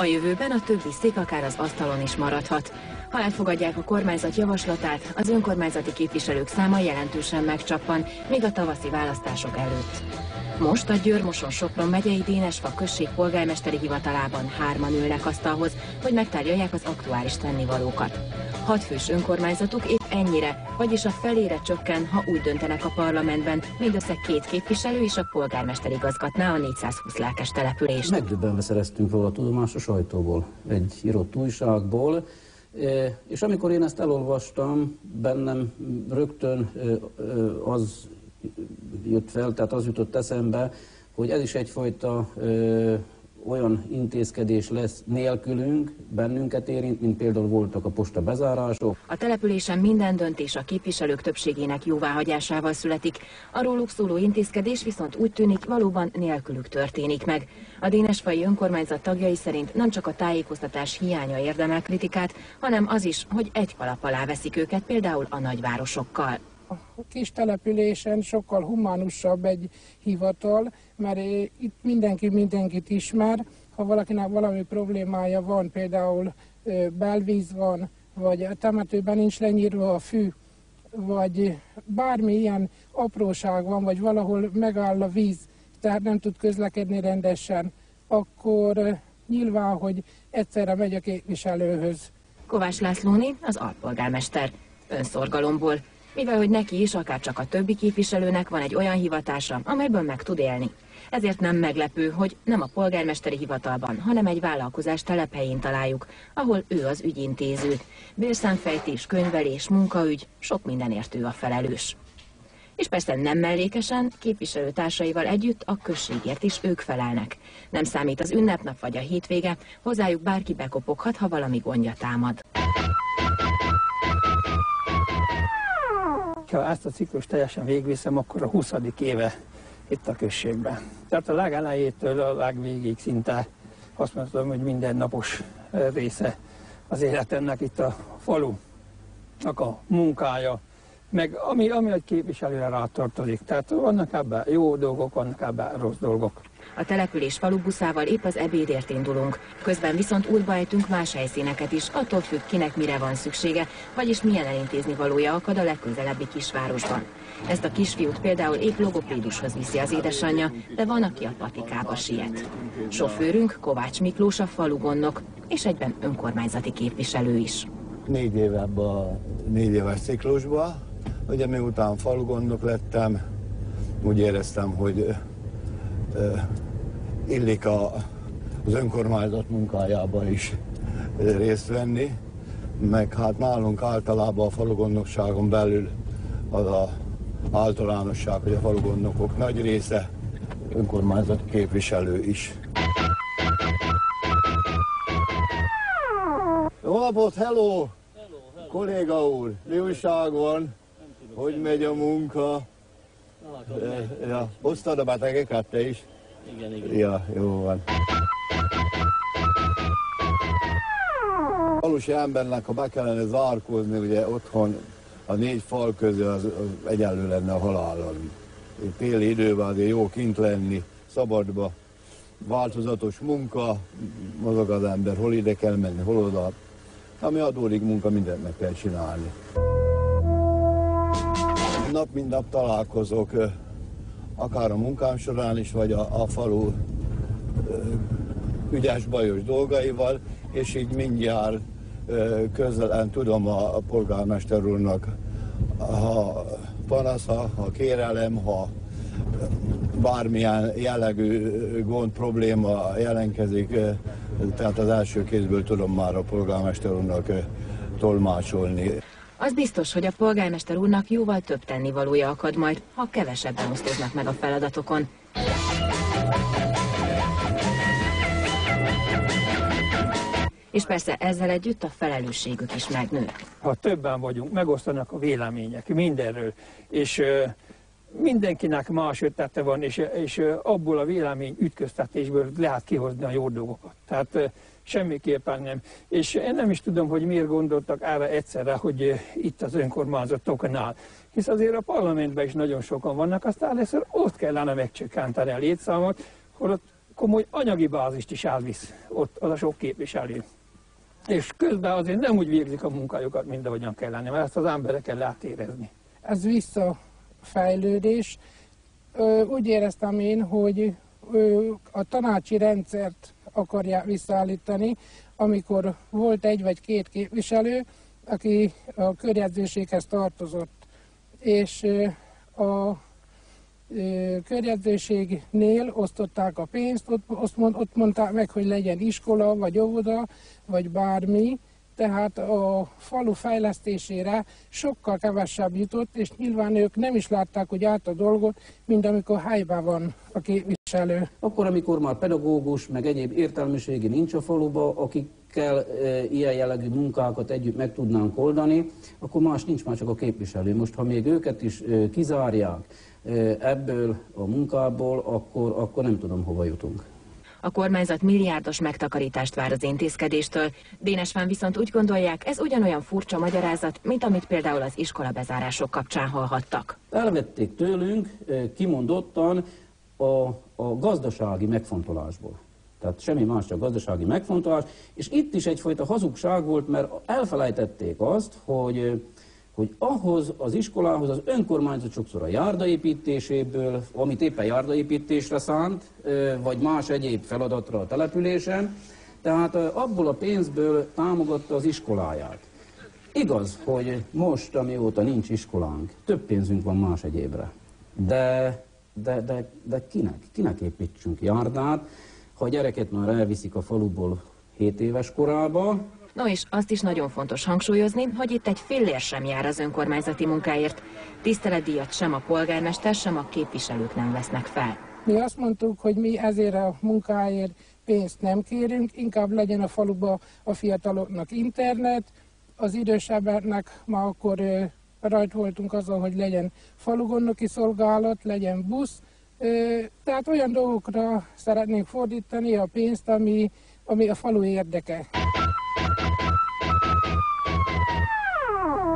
A jövőben a többi szék akár az asztalon is maradhat. Ha elfogadják a kormányzat javaslatát, az önkormányzati képviselők száma jelentősen megcsappan, még a tavaszi választások előtt. Most a Győr-Moson-Sopron megyei Dénesfa község polgármesteri hivatalában 3-an ülnek asztalhoz, hogy megtárgyalják az aktuális tennivalókat. 6 fős önkormányzatuk épp ennyire, vagyis a felére csökken, ha úgy döntenek a parlamentben, mindössze 2 képviselő és a polgármester igazgatná a 420 lelkes települést. Megdöbbenve szereztünk róla tudomást a sajtóból, egy írott újságból, és amikor én ezt elolvastam, bennem rögtön az jött fel, tehát az jutott eszembe, hogy ez is egyfajta olyan intézkedés lesz nélkülünk, bennünket érint, mint például voltak a posta bezárások. A településen minden döntés a képviselők többségének jóváhagyásával születik. A róluk szóló intézkedés viszont úgy tűnik, valóban nélkülük történik meg. A dénesfai önkormányzat tagjai szerint nem csak a tájékoztatás hiánya érdemel kritikát, hanem az is, hogy egy kalap alá veszik őket például a nagyvárosokkal. A kis településen sokkal humánusabb egy hivatal, mert itt mindenki mindenkit ismer. Ha valakinek valami problémája van, például belvíz van, vagy a temetőben nincs lenyírva a fű, vagy bármi ilyen apróság van, vagy valahol megáll a víz, tehát nem tud közlekedni rendesen, akkor nyilván, hogy egyszerre megy a képviselőhöz. Kovács Lászlóné az alpolgármester, önszorgalomból, mivel hogy neki is, akárcsak a többi képviselőnek van egy olyan hivatása, amelyből meg tud élni. Ezért nem meglepő, hogy nem a polgármesteri hivatalban, hanem egy vállalkozás telephelyén találjuk, ahol ő az ügyintéző. Bérszámfejtés, könyvelés, munkaügy, sok mindenért ő a felelős. És persze nem mellékesen, képviselőtársaival együtt a községért is ők felelnek. Nem számít az ünnepnap vagy a hétvége, hozzájuk bárki bekopoghat, ha valami gondja támad. Ha ezt a ciklus teljesen végviszem, akkor a 20. éve itt a községben. Tehát a legelejétől a legvégig szinte azt mondtam, hogy mindennapos része az életemnek itt a falunak a munkája, meg ami egy képviselőre rátartozik. Tehát vannak ebben jó dolgok, vannak ebben rossz dolgok. A település falubuszával épp az ebédért indulunk. Közben viszont útba ejtünk más helyszíneket is, attól függ, kinek mire van szüksége, vagyis milyen elintézni valója akad a legközelebbi kisvárosban. Ezt a kisfiút például épp logopédushoz viszi az édesanyja, de van, aki a patikába siet. Sofőrünk Kovács Miklós a falugondnok, és egyben önkormányzati képviselő is. 4 éve ebben a 4 éves ciklusban, ugye miután falugondnok lettem, úgy éreztem, hogy illik az önkormányzat munkájában is részt venni, meg hát nálunk általában a falugondnokságon belül az az általánosság, hogy a falugondnokok nagy része önkormányzati képviselő is. Jó napot, hello! Kolléga úr, mi újság van? Hogy megy a munka? Ja, hoztad a betegeket te is? Igen. Ja, jó van. Falusi embernek, ha be kellene zárkózni, ugye otthon a 4 fal közé az egyenlő lenne a halállal. Téli időben azért jó kint lenni, szabadba, változatos munka, mozog az ember, hol ide kell menni, hol oda. Ami adódik munka, mindent meg kell csinálni. Nap mint nap találkozok, akár a munkám során is, vagy a falu ügyes bajos dolgaival, és így mindjárt közelen tudom a polgármester úrnak, ha panasza, ha kérelem, ha bármilyen jellegű gond, probléma jelentkezik, tehát az első kézből tudom már a polgármester úrnak tolmácsolni. Az biztos, hogy a polgármester úrnak jóval több tennivalója akad majd, ha kevesebben osztoznak meg a feladatokon. És persze ezzel együtt a felelősségük is megnő. Ha többen vagyunk, megosztanak a vélemények mindenről, és mindenkinek más ötlete van, és abból a vélemény ütköztetésből lehet kihozni a jó dolgokat. Tehát semmiképpen nem. És én nem is tudom, hogy miért gondoltak erre egyszerre, hogy itt az önkormányzatoknál. Hisz azért a parlamentben is nagyon sokan vannak, aztán először ott kellene megcsökkenteni a létszámot, holott komoly anyagi bázist is elvisz ott az a sok képviselő. És közben azért nem úgy végzik a munkájukat, mint ahogyan kellene, mert ezt az emberekkel lehet érezni. Ez visszafejlődés. Úgy éreztem én, hogy a tanácsi rendszert akarják visszaállítani, amikor volt egy vagy két képviselő, aki a körjegyzőséghez tartozott. És a körjegyzőségnél osztották a pénzt, ott mondták meg, hogy legyen iskola, vagy óvoda, vagy bármi, tehát a falu fejlesztésére sokkal kevesebb jutott, és nyilván ők nem is látták, hogy át a dolgot, mint amikor helyben van a képviselő. Akkor, amikor már pedagógus, meg egyéb értelmiségi nincs a faluba, akikkel ilyen jellegű munkákat együtt meg tudnánk oldani, akkor más nincs, már csak a képviselő. Most, ha még őket is kizárják ebből a munkából, akkor nem tudom, hova jutunk. A kormányzat milliárdos megtakarítást vár az intézkedéstől. Dénesfán viszont úgy gondolják, ez ugyanolyan furcsa magyarázat, mint amit például az iskola bezárások kapcsán hallhattak. Elvették tőlünk kimondottan a gazdasági megfontolásból. Tehát semmi más, csak gazdasági megfontolás. És itt is egyfajta hazugság volt, mert elfelejtették azt, hogy ahhoz az iskolához az önkormányzat sokszor a járdaépítéséből, amit éppen járdaépítésre szánt, vagy más egyéb feladatra a településen, tehát abból a pénzből támogatta az iskoláját. Igaz, hogy most, amióta nincs iskolánk, több pénzünk van más egyébre. De kinek építsünk járdát, ha a gyereket már elviszik a faluból 7 éves korába? No és azt is nagyon fontos hangsúlyozni, hogy itt egy fillér sem jár az önkormányzati munkáért. Tiszteletdíjat sem a polgármester, sem a képviselők nem vesznek fel. Mi azt mondtuk, hogy mi ezért a munkáért pénzt nem kérünk, inkább legyen a faluba a fiataloknak internet, az idősebbeknek ma akkor rajt voltunk azon, hogy legyen falugondnoki szolgálat, legyen busz, tehát olyan dolgokra szeretnénk fordítani a pénzt, ami a falu érdeke.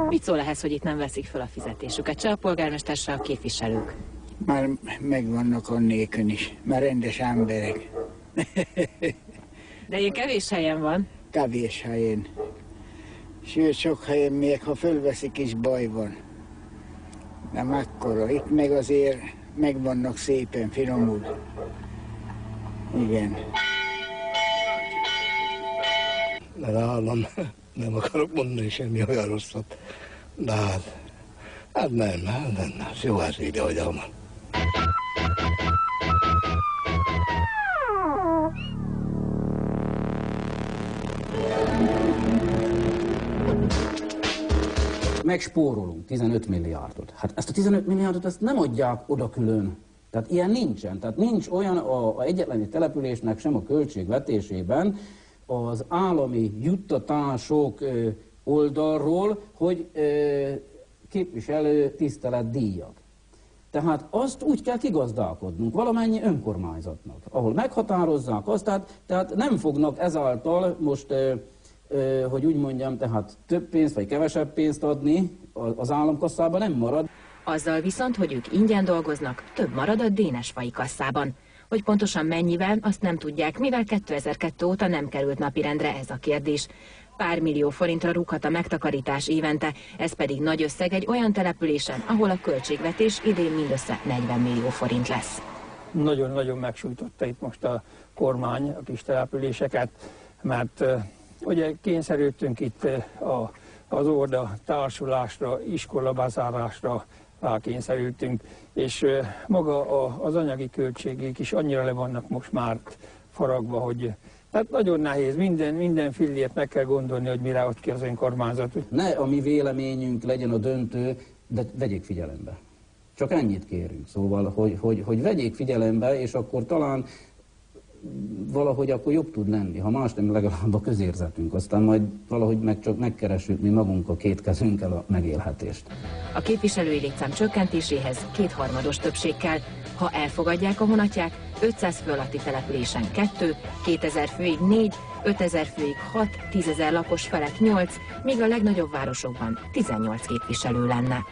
Mit szól ehhez, hogy itt nem veszik fel a fizetésüket, se a polgármester, se a képviselők? Már megvannak annélkül is, már rendes emberek. De ilyen kevés helyen van. Kevés helyen. Sőt, sok helyen még ha fölveszik is baj van. Nem akkora. Itt meg azért megvannak szépen, finomul. Igen. Mert állam, nem akarok mondani semmi olyan rosszat, de hát nem, jó az így, ahogy van. Megspórolunk 15 milliárdot. Hát ezt a 15 milliárdot ezt nem adják oda külön. Tehát ilyen nincsen. Tehát nincs olyan a egyetlen településnek sem a költségvetésében az állami juttatások oldalról, hogy képviselő tiszteletdíjak. Tehát azt úgy kell kigazdálkodnunk valamennyi önkormányzatnak, ahol meghatározzák azt, tehát nem fognak ezáltal most, hogy úgy mondjam, tehát több pénzt vagy kevesebb pénzt adni, az államkasszában nem marad. Azzal viszont, hogy ők ingyen dolgoznak, több marad a dénesfai kasszában. Hogy pontosan mennyivel, azt nem tudják, mivel 2002 óta nem került napirendre ez a kérdés. Pár millió forintra rúghat a megtakarítás évente, ez pedig nagy összeg egy olyan településen, ahol a költségvetés idén mindössze 40 millió forint lesz. Nagyon-nagyon megsújtotta itt most a kormány a kis településeket, mert ugye kényszerültünk itt az Orda társulásra, iskolabezárásra rákényszerültünk, és maga az anyagi költségek is annyira le vannak most már faragva, hogy tehát nagyon nehéz, minden fillért meg kell gondolni, hogy mire ad ki az önkormányzat. Ne a mi véleményünk legyen a döntő, de vegyék figyelembe. Csak ennyit kérünk, szóval, hogy vegyék figyelembe, és akkor talán valahogy akkor jobb tud lenni, ha más nem legalább a közérzetünk, aztán majd valahogy csak megkeressük mi magunk a két kezünkkel a megélhetést. A képviselői létszám csökkentéséhez 2/3 többség kell. Ha elfogadják a honatják, 500 fő alatti településen 2, 2000 főig 4, 5000 főig 6, 10 000 lakos felett 8, míg a legnagyobb városokban 18 képviselő lenne.